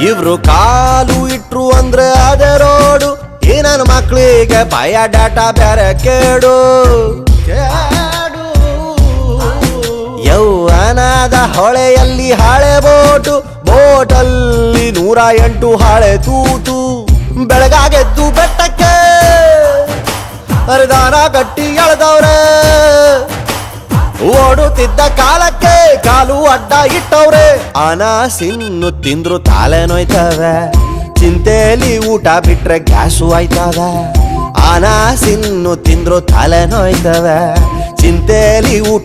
ಇವ್ರು ಕಾಲು ಇಟ್ರು ಅಂದ್ರೆ ಅದೇ ರೋಡು. ಈ ನನ್ನ ಮಕ್ಳಿಗೆ ಬಯೋಡಾಟ ಬೇರೆ ಕೇಡು. ಯೌವನದ ಹೊಳೆಯಲ್ಲಿ ಹಳೆ ಬೋಟು, ಬೋಟಲ್ಲಿ 108 ಹಳೆ ತೂತು. ಬೆಳಗಾಗೆದ್ದು ಬೆಟ್ಟಕ್ಕೆ ಹರಿದಾನ ಕಟ್ಟಿ ಎಳೆದವ್ರೆ, ಓಡುತ್ತಿದ್ದ ಕಾಲಕ್ಕೆ ಕಾಲು ಅಡ್ಡ ಇಟ್ಟವ್ರೆ. ಅನಾಸಿನ್ನು ತಿಂದ್ರು ತಾಲೆ ನೋಯ್ತವೆ, ಚಿಂತೆಲಿ ಊಟ ಬಿಟ್ರೆ ಗ್ಯಾಸು ಆಯ್ತವೆ. ಅನಾಸಿನ್ನು ತಿಂದ್ರು ತಲೆ ನೋಯ್ತವೆ, ಚಿಂತೆಲಿ ಊಟ